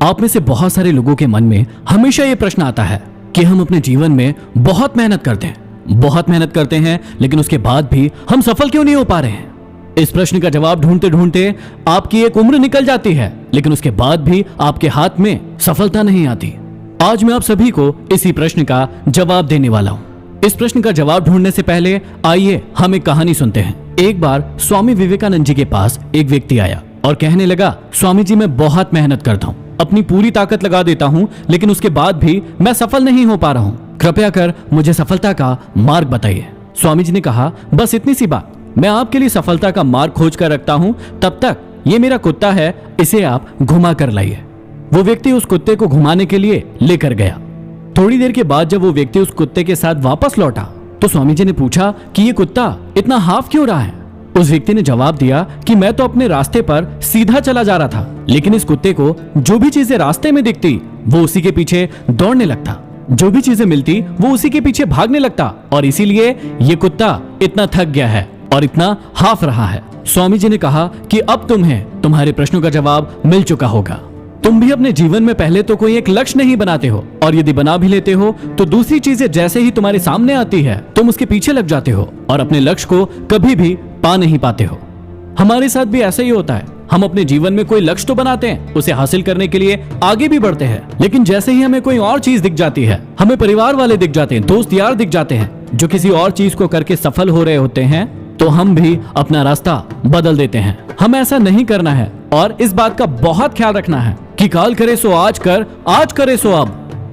आप में से बहुत सारे लोगों के मन में हमेशा ये प्रश्न आता है कि हम अपने जीवन में बहुत मेहनत करते हैं लेकिन उसके बाद भी हम सफल क्यों नहीं हो पा रहे हैं। इस प्रश्न का जवाब ढूंढते ढूंढते आपकी एक उम्र निकल जाती है, लेकिन उसके बाद भी आपके हाथ में सफलता नहीं आती। आज मैं आप सभी को इसी प्रश्न का जवाब देने वाला हूँ। इस प्रश्न का जवाब ढूंढने से पहले आइए हम एक कहानी सुनते हैं। एक बार स्वामी विवेकानंद जी के पास एक व्यक्ति आया और कहने लगा, स्वामी जी मैं बहुत मेहनत करता हूँ, अपनी पूरी ताकत लगा देता हूँ, लेकिन उसके बाद भी मैं सफल नहीं हो पा रहा हूँ। कृपया कर मुझे सफलता का मार्ग बताइए। स्वामी जी ने कहा, बस इतनी सी बात, मैं आपके लिए सफलता का मार्ग खोज कर रखता हूँ, तब तक ये मेरा कुत्ता है, इसे आप घुमा कर लाइए। वो व्यक्ति उस कुत्ते को घुमाने के लिए लेकर गया। थोड़ी देर के बाद जब वो व्यक्ति उस कुत्ते के साथ वापस लौटा तो स्वामी जी ने पूछा कि ये कुत्ता इतना हाफ क्यों रहा है। उस व्यक्ति ने जवाब दिया कि मैं तो अपने रास्ते पर सीधा चला जा रहा था, लेकिन इस कुत्ते को जो भी चीजें रास्ते में दिखती वो उसी के पीछे दौड़ने लगता, जो भी चीजें मिलती वो उसी के पीछे भागने लगता, और इसीलिए ये कुत्ता इतना थक गया है और इतना हाफ रहा है। स्वामी जी ने कहा कि अब तुम्हें तुम्हारे प्रश्नों का जवाब मिल चुका होगा। तुम भी अपने जीवन में पहले तो कोई एक लक्ष्य नहीं बनाते हो, और यदि बना भी लेते हो तो दूसरी चीजें जैसे ही तुम्हारे सामने आती है तुम उसके पीछे लग जाते हो और अपने लक्ष्य को कभी भी पा नहीं पाते हो। हमारे साथ भी ऐसा ही होता है। हम अपने जीवन में कोई लक्ष्य तो बनाते हैं, उसे हासिल करने के लिए आगे भी बढ़ते हैं, लेकिन जैसे ही हमें कोई और चीज दिख जाती है, हमें परिवार वाले दिख जाते हैं, दोस्त यार दिख जाते हैं जो किसी और चीज को करके सफल हो रहे होते हैं, तो हम भी अपना रास्ता बदल देते हैं। हमें ऐसा नहीं करना है और इस बात का बहुत ख्याल रखना है कि काल करे सो आज कर, आज करे सो अब,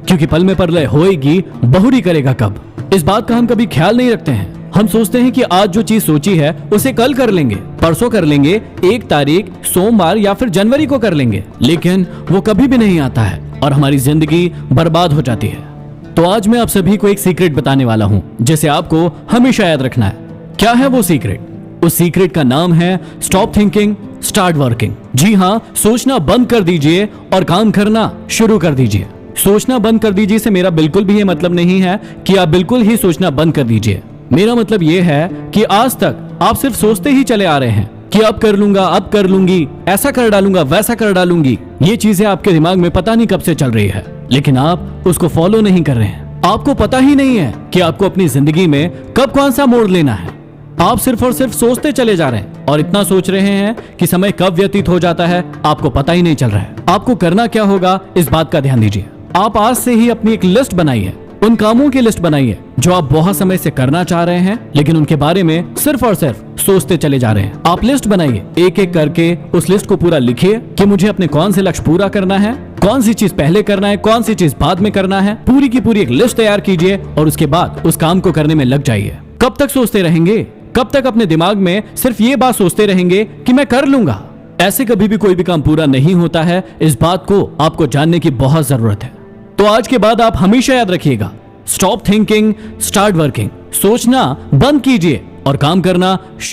क्योंकि पल में परलय होएगी, बहुरी करेगा कब। इस बात का हम कभी ख्याल नहीं रखते हैं। हम सोचते हैं कि आज जो चीज सोची है उसे कल कर लेंगे, परसों कर लेंगे, 1 तारीख सोमवार या फिर जनवरी को कर लेंगे, लेकिन वो कभी भी नहीं आता है और हमारी जिंदगी बर्बाद हो जाती है। तो आज मैं आप सभी को एक सीक्रेट बताने वाला हूँ जिसे आपको हमेशा याद रखना है। क्या है वो सीक्रेट? उस सीक्रेट का नाम है स्टॉप थिंकिंग, स्टार्ट वर्किंग। जी हाँ, सोचना बंद कर दीजिए और काम करना शुरू कर दीजिए। सोचना बंद कर दीजिए से मेरा बिल्कुल भी ये मतलब नहीं है कि आप बिल्कुल ही सोचना बंद कर दीजिए। मेरा मतलब ये है कि आज तक आप सिर्फ सोचते ही चले आ रहे हैं कि अब कर लूंगा, अब कर लूंगी, ऐसा कर डालूंगा, वैसा कर डालूंगी। ये चीजें आपके दिमाग में पता नहीं कब से चल रही है, लेकिन आप उसको फॉलो नहीं कर रहे हैं। आपको पता ही नहीं है कि आपको अपनी जिंदगी में कब कौन सा मोड़ लेना है। आप सिर्फ और सिर्फ सोचते चले जा रहे हैं और इतना सोच रहे हैं कि समय कब व्यतीत हो जाता है आपको पता ही नहीं चल रहा है। आपको करना क्या होगा, इस बात का ध्यान दीजिए। आप आज से ही अपनी एक लिस्ट बनाइए, उन कामों की लिस्ट बनाइए जो आप बहुत समय से करना चाह रहे हैं, लेकिन उनके बारे में सिर्फ और सिर्फ सोचते चले जा रहे हैं। आप लिस्ट बनाइए, एक एक करके उस लिस्ट को पूरा लिखिए कि मुझे अपने कौन से लक्ष्य पूरा करना है, कौन सी चीज पहले करना है, कौन सी चीज बाद में करना है। पूरी की पूरी एक लिस्ट तैयार कीजिए और उसके बाद उस काम को करने में लग जाइए। कब तक सोचते रहेंगे? कब तक अपने दिमाग में सिर्फ ये बात सोचते रहेंगे कि मैं कर लूंगा? ऐसे कभी भी कोई भी काम पूरा नहीं होता है। इस बात को आपको जानने की बहुत जरूरत है। तो आज के बाद आप हमेशा याद रखिएगा, स्टॉप थिंकिंग, स्टार्ट वर्किंग। सोचना बंद कीजिए और काम करना